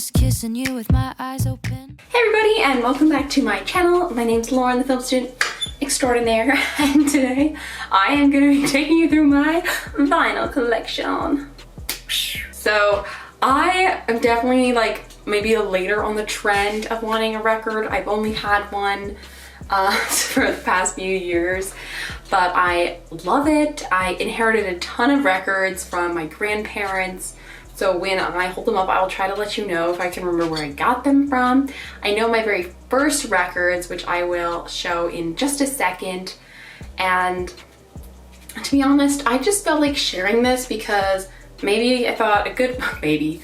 just kissing you with my eyes open. Hey everybody, and welcome back to my channel. My name's Lauren, the film student extraordinaire, and today I am going to be taking you through my vinyl collection. So I am definitely like maybe later on the trend of wanting a record. I've only had one for the past few years, but I love it. I inherited a ton of records from my grandparents. So when I hold them up, I'll try to let you know if I can remember where I got them from. I know my very first records, which I will show in just a second. And to be honest, I just felt like sharing this because maybe I thought maybe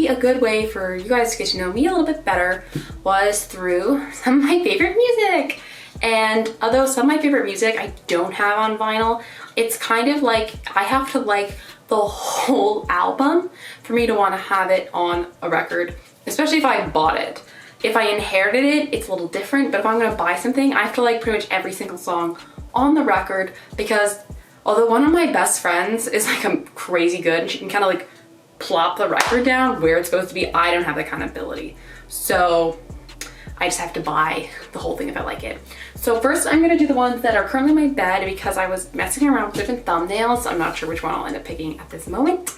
a good way for you guys to get to know me a little bit better was through some of my favorite music. And although some of my favorite music I don't have on vinyl, it's kind of like I have to like the whole album for me to want to have it on a record, especially if I bought it. If I inherited it, it's a little different, but if I'm gonna buy something, I have to like pretty much every single song on the record, because although one of my best friends is like a crazy good and she can kind of like plop the record down where it's supposed to be, I don't have that kind of ability. So I just have to buy the whole thing if I like it. So first I'm gonna do the ones that are currently in my bed because I was messing around with different thumbnails. I'm not sure which one I'll end up picking at this moment.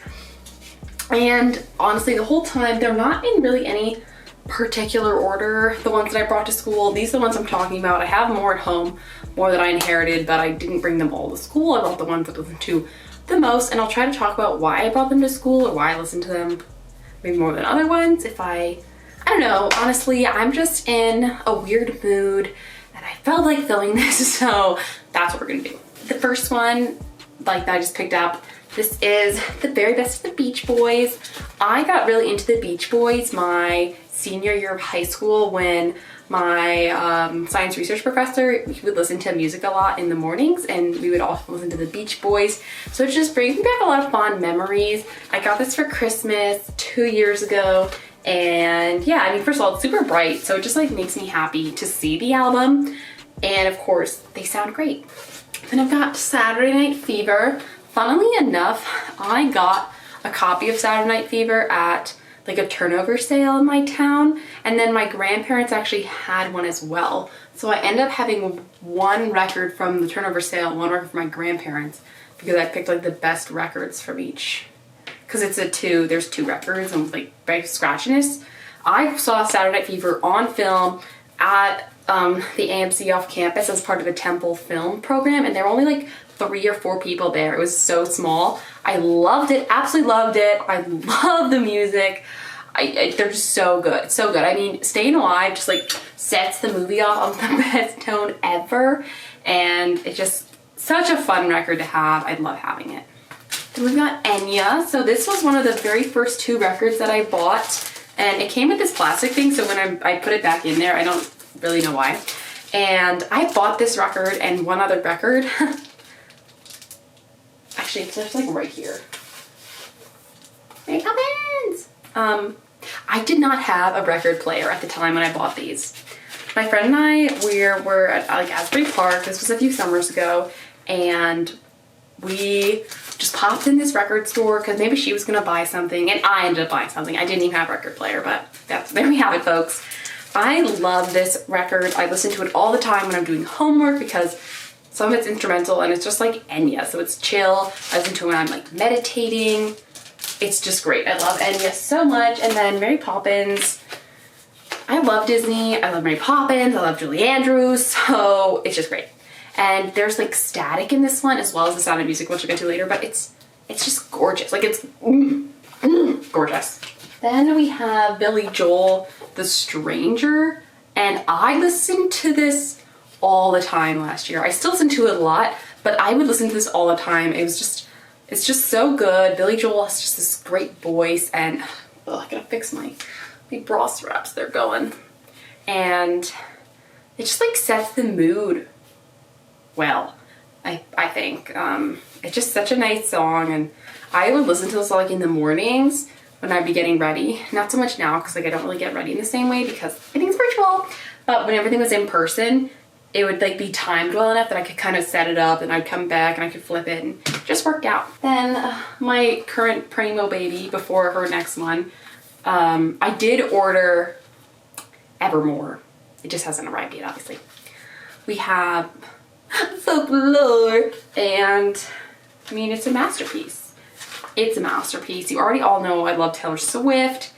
And honestly, the whole time, they're not in really any particular order. The ones that I brought to school, these are the ones I'm talking about. I have more at home, more that I inherited, but I didn't bring them all to school. I brought the ones that I listened to the most, and I'll try to talk about why I brought them to school or why I listened to them maybe more than other ones. I don't know, honestly, I'm just in a weird mood and I felt like filming this, so that's what we're gonna do. The first one, like that I just picked up, this is The Very Best of the Beach Boys. I got really into the Beach Boys my senior year of high school when my science research professor, he would listen to music a lot in the mornings and we would also listen to the Beach Boys. So it just brings me back a lot of fond memories. I got this for Christmas 2 years ago. And yeah, I mean, first of all, it's super bright, so it just like makes me happy to see the album. And of course, they sound great. Then I've got Saturday Night Fever. Funnily enough, I got a copy of Saturday Night Fever at like a turnover sale in my town. And then my grandparents actually had one as well. So I ended up having one record from the turnover sale, one record from my grandparents, because I picked like the best records from each. Because there's two records and like very scratchiness. I saw Saturday Night Fever on film at the AMC off campus as part of a Temple film program, and there were only like 3 or 4 people there. It was so small. I loved it, absolutely loved it. I love the music. They're just so good, so good. I mean, Staying Alive just like sets the movie off on the best tone ever, and it's just such a fun record to have. I love having it. Then we've got Enya. So this was one of the very first 2 records that I bought, and it came with this plastic thing, so when I put it back in there, I don't really know why. And I bought this record and one other record. Actually, it's just like right here. Mary Poppins! I did not have a record player at the time when I bought these. My friend and I, we were at like Asbury Park. This was a few summers ago, and we just popped in this record store because maybe she was gonna buy something, and I ended up buying something. I didn't even have a record player, but there we have it, folks. I love this record. I listen to it all the time when I'm doing homework because some of it's instrumental and it's just like Enya, so it's chill. I listen to it when I'm like meditating. It's just great. I love Enya so much. And then Mary Poppins. I love Disney. I love Mary Poppins. I love Julie Andrews. So it's just great. And there's like static in this one as well as the Sound of Music, which I'll get to later, but it's just gorgeous. Like it's gorgeous. Then we have Billy Joel, The Stranger, and I listened to this all the time last year. I still listen to it a lot, but I would listen to this all the time. It's just so good. Billy Joel has just this great voice, and I gotta fix my bra straps. They're going. And it just like sets the mood well, I think. It's just such a nice song, and I would listen to this like in the mornings when I'd be getting ready. Not so much now because like I don't really get ready in the same way because everything's virtual, but when everything was in person, it would like be timed well enough that I could kind of set it up and I'd come back and I could flip it, and it just worked out. Then my current Primo baby before her next one, I did order Evermore. It just hasn't arrived yet, obviously. We have Folklore, and I mean, it's a masterpiece. It's a masterpiece. You already all know I love Taylor Swift.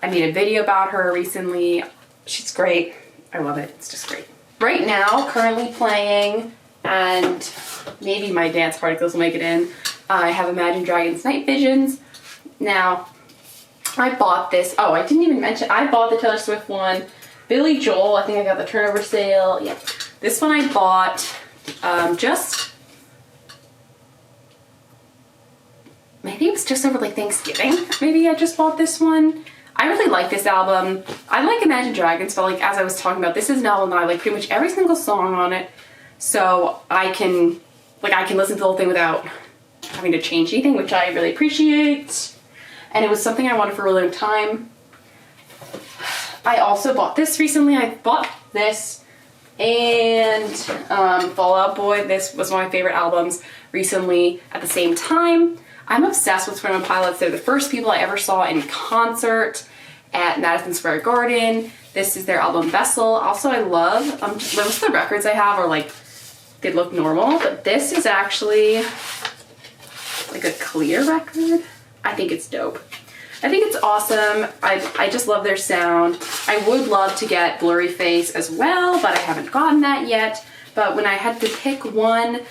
I made a video about her recently. She's great. I love it. It's just great. Right now, currently playing, and maybe my dance particles will make it in, I have Imagine Dragons Night Visions. Now, I bought this. Oh, I didn't even mention, I bought the Taylor Swift one. Billy Joel, I think I got the turnover sale. Yeah. This one I bought maybe it was just over like Thanksgiving. Maybe I just bought this one. I really like this album. I like Imagine Dragons, but like as I was talking about, this is an album that I like pretty much every single song on it. So I can listen to the whole thing without having to change anything, which I really appreciate. And it was something I wanted for a really long time. I also bought this recently. I bought this and Fall Out Boy. This was one of my favorite albums recently at the same time. I'm obsessed with 21 Pilots. They're the first people I ever saw in concert at Madison Square Garden. This is their album Vessel. Also, I love, most of the records I have are like, they look normal, but this is actually like a clear record. I think it's dope. I think it's awesome. I just love their sound. I would love to get Blurry Face as well, but I haven't gotten that yet. But when I had to pick one,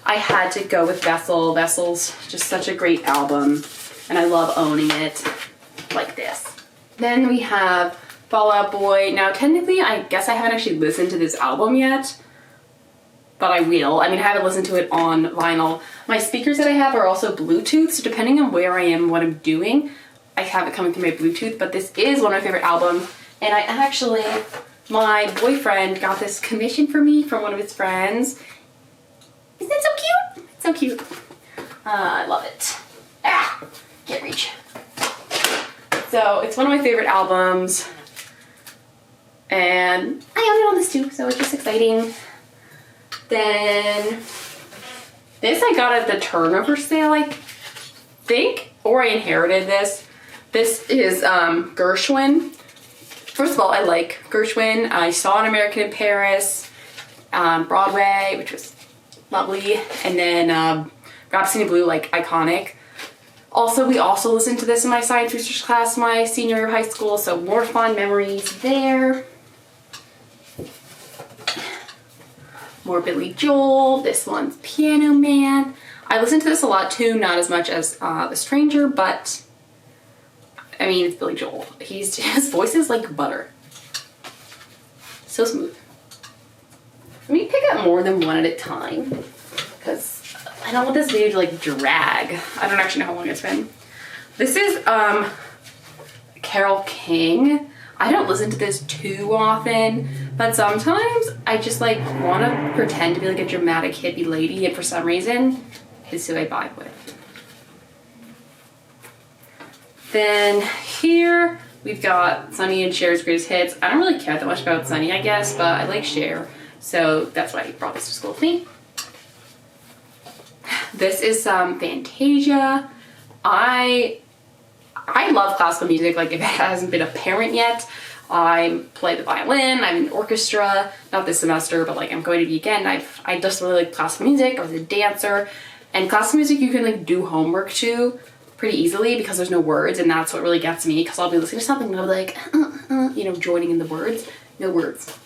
I had to go with Vessel. Vessel's just such a great album, and I love owning it like this. Then we have Fall Out Boy. Now, technically, I guess I haven't actually listened to this album yet, but I will. I mean, I haven't listened to it on vinyl. My speakers that I have are also Bluetooth, so depending on where I am, what I'm doing, I have it coming through my Bluetooth, but this is one of my favorite albums, and I actually, my boyfriend got this commission for me from one of his friends. Isn't it so cute? It's so cute. I love it. Ah, can't reach. So it's one of my favorite albums, and I own it on this too, so it's just exciting. Then this I got at the turnover sale, I think, or I inherited this. This is Gershwin. First of all, I like Gershwin. I saw An American in Paris, Broadway, which was lovely, and then Rhapsody in Blue, like iconic. Also, we also listened to this in my science research class my senior year of high school, so more fond memories there. More Billy Joel. This one's Piano Man. I listen to this a lot too, not as much as The Stranger, but I mean, it's Billy Joel. His voice is like butter. So smooth. Let me pick up more than one at a time, because I don't want this video to like drag. I don't actually know how long it's been. This is Carole King. I don't listen to this too often, but sometimes I just like want to pretend to be like a dramatic hippie lady, and for some reason, this is who I vibe with. Then here we've got Sonny and Cher's Greatest Hits. I don't really care that much about Sonny, I guess, but I like Cher, so that's why he brought this to school with me. This is Fantasia. I love classical music, like if it hasn't been apparent yet. I play the violin, I'm in orchestra, not this semester, but like I'm going to be again. I just really like classical music. I was a dancer, and classical music you can like do homework to pretty easily because there's no words, and that's what really gets me, because I'll be listening to something and I'll be like, you know, joining in the words. No words.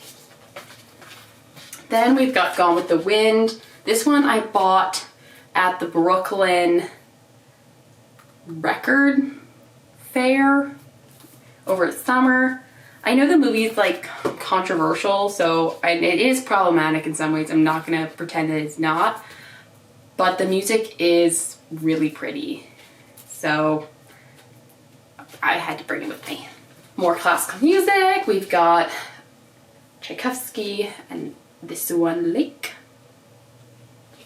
Then we've got Gone with the Wind. This one I bought at the Brooklyn Record Fair over summer. I know the movie is like controversial, so it is problematic in some ways. I'm not gonna pretend that it's not, but the music is really pretty, so I had to bring it with me. More classical music. We've got Tchaikovsky and The Swan Lake.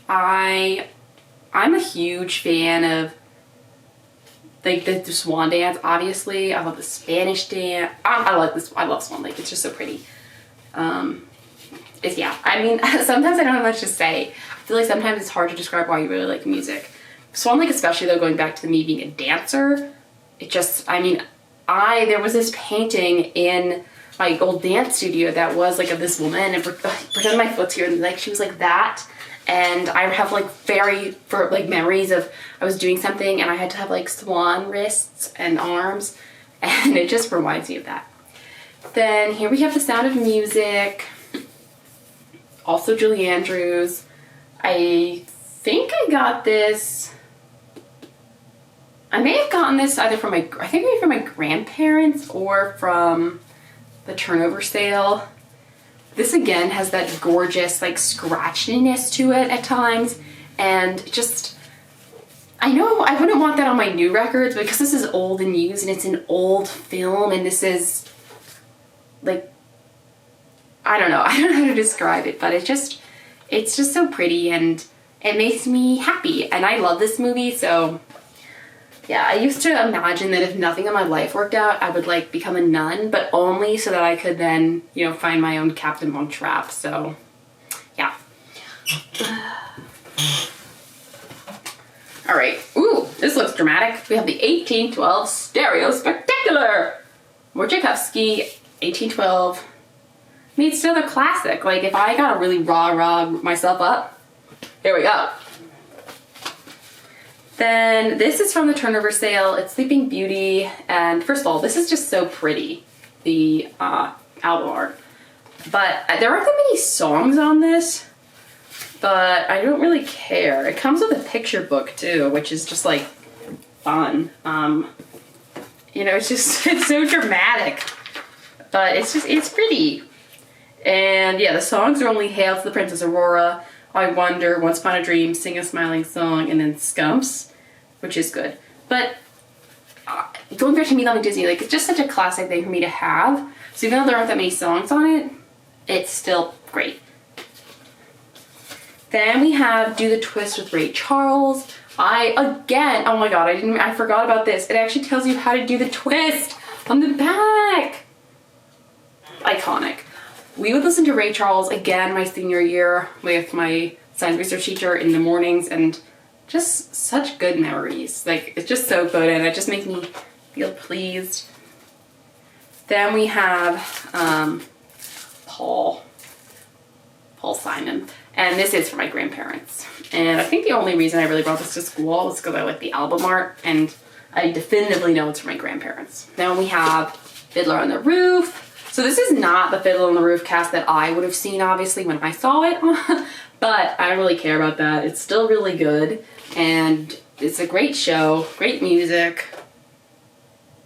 I'm a huge fan of like the Swan Dance, obviously. I love the Spanish dance. I like this. I love Swan Lake. It's just so pretty. Yeah. I mean, sometimes I don't have much to say. I feel like sometimes it's hard to describe why you really like music. Swan Lake, especially though, going back to me being a dancer, it just, I mean, there was this painting in my old dance studio that was like of this woman, and pretend my foot's here, and like she was like that. And I have like memories of I was doing something and I had to have like swan wrists and arms, and it just reminds me of that. Then here we have The Sound of Music, also Julie Andrews. I think I got this, I may have gotten this either from maybe from my grandparents or from the turnover sale. This again has that gorgeous like scratchiness to it at times, and just, I know I wouldn't want that on my new records, but because this is old and used and it's an old film, and this is like, I don't know how to describe it, but it's just so pretty and it makes me happy, and I love this movie. So yeah, I used to imagine that if nothing in my life worked out, I would like become a nun, but only so that I could then, you know, find my own Captain Von Trapp. So yeah. All right. Ooh, this looks dramatic. We have the 1812 Stereo Spectacular. Wojciechowski, 1812. I mean, it's still a classic. Like, if I gotta really rah myself up, here we go. Then this is from the turnover sale. It's Sleeping Beauty, and first of all, this is just so pretty, the album art. But there aren't that many songs on this, but I don't really care. It comes with a picture book too, which is just like fun. You know, it's so dramatic, but it's pretty. And yeah, the songs are only Hail to the Princess Aurora, I Wonder, Once Upon a Dream, Sing a Smiling Song, and then Scumps, which is good. But going back to Me Loving Disney, like, it's just such a classic thing for me to have. So even though there aren't that many songs on it, it's still great. Then we have Do the Twist with Ray Charles. Oh my god, I forgot about this. It actually tells you how to do the twist on the back. Iconic. We would listen to Ray Charles again my senior year with my science research teacher in the mornings, and just such good memories. Like, it's just so good, and it just makes me feel pleased. Then we have Paul Simon, and this is for my grandparents. And I think the only reason I really brought this to school was because I like the album art, and I definitively know it's for my grandparents. Then we have Fiddler on the Roof. So this is not the Fiddler on the Roof cast that I would have seen, obviously, when I saw it, but I don't really care about that. It's still really good, and it's a great show, great music.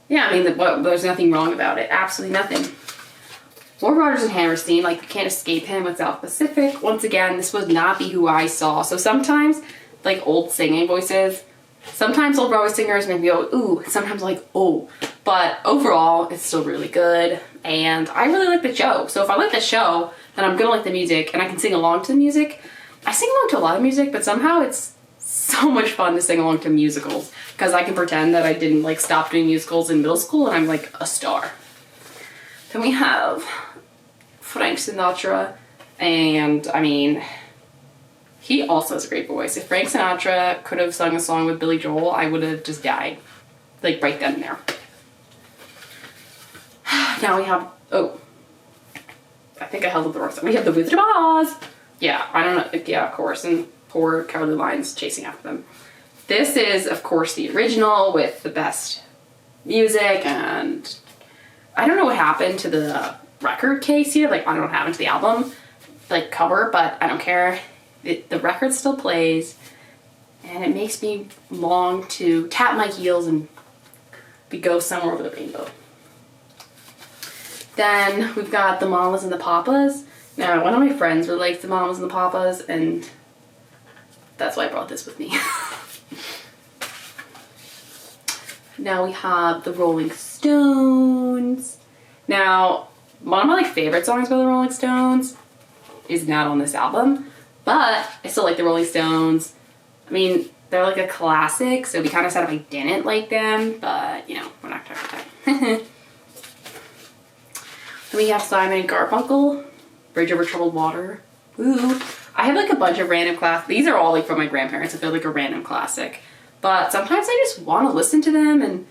Yeah, I mean, there's nothing wrong about it. Absolutely nothing. More Rodgers and Hammerstein, like, you can't escape him with South Pacific. Once again, this would not be who I saw. So sometimes, like, old singing voices, sometimes old Broadway singers make me go, ooh, sometimes like, oh. But overall, it's still really good, and I really like the show. So if I like the show, then I'm gonna like the music, and I can sing along to the music. I sing along to a lot of music, but somehow it's so much fun to sing along to musicals, because I can pretend that I didn't like stop doing musicals in middle school, and I'm like a star. Then we have Frank Sinatra, and I mean, he also has a great voice. If Frank Sinatra could have sung a song with Billy Joel, I would have just died, like right then and there. Now we have, I think I held up the wrong side. We have The Wizard of Oz. Yeah, I don't know. Yeah, of course. And poor Cowardly Lion's chasing after them. This is, of course, the original with the best music, and I don't know what happened to the record case here. Like, I don't know what happened to the album, like, cover, but I don't care. The record still plays, and it makes me long to tap my heels and go somewhere over the rainbow. Then we've got The Mamas and the Papas. Now, one of my friends really likes The Mamas and the Papas, and that's why I brought this with me. Now we have The Rolling Stones. Now, one of my favorite songs by the Rolling Stones is not on this album, but I still like the Rolling Stones. I mean, they're like a classic, so it'd be kind of sad if I didn't like them, but, you know, we're not talking about that. We have Simon and Garfunkel, Bridge Over Troubled Water. Ooh. I have like a bunch of random classics. These are all like from my grandparents. I feel like a random classic. But sometimes I just want to listen to them, and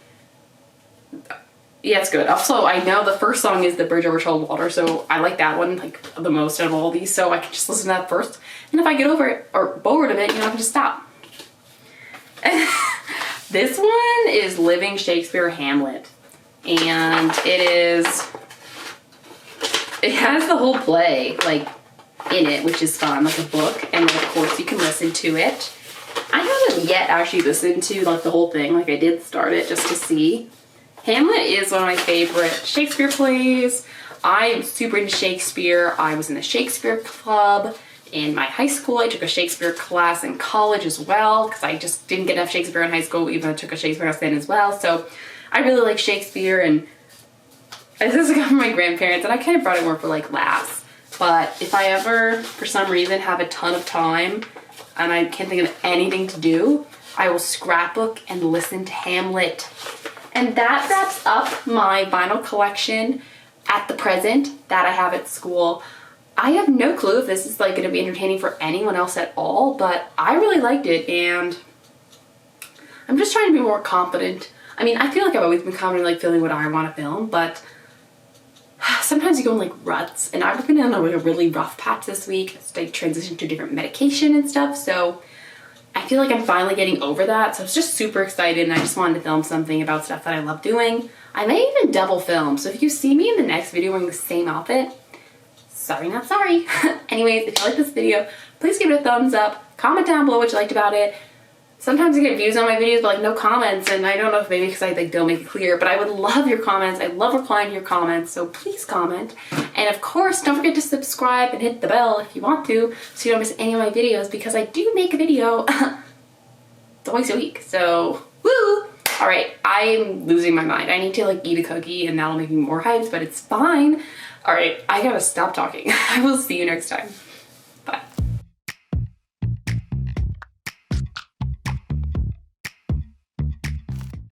Yeah, it's good. Also, I know the first song is The Bridge Over Troubled Water, so I like that one like the most out of all these, so I can just listen to that first. And if I get over it or bored of it, you know, I can just stop. This one is Living Shakespeare Hamlet. And it has the whole play like in it, which is fun, like a book, and then of course you can listen to it. I haven't yet actually listened to like the whole thing, like I did start it just to see. Hamlet is one of my favorite Shakespeare plays. I'm super into Shakespeare. I was in the Shakespeare Club in my high school. I took a Shakespeare class in college as well because I just didn't get enough Shakespeare in high school, even though I took a Shakespeare class then as well. So I really like Shakespeare, and this got from my grandparents, and I kind of brought it more for like laughs. But if I ever, for some reason, have a ton of time and I can't think of anything to do, I will scrapbook and listen to Hamlet. And that wraps up my vinyl collection at the present that I have at school. I have no clue if this is like going to be entertaining for anyone else at all, but I really liked it, and I'm just trying to be more confident. I mean, I feel like I've always been confident, like filming what I want to film, but sometimes you go in like ruts, and I've been on a really rough patch this week. I transitioned to different medication and stuff, so I feel like I'm finally getting over that. So I was just super excited, and I just wanted to film something about stuff that I love doing. I may even double film, so if you see me in the next video wearing the same outfit, sorry not sorry. Anyways, if you like this video, please give it a thumbs up, comment down below what you liked about it. Sometimes I get views on my videos, but like no comments, and I don't know if maybe because I like don't make it clear, but I would love your comments. I love replying to your comments, so please comment. And of course, don't forget to subscribe and hit the bell if you want to, so you don't miss any of my videos, because I do make a video twice a week, so woo! Alright, I'm losing my mind. I need to like eat a cookie, and that'll make me more hyped, but it's fine. Alright, I gotta stop talking. I will see you next time.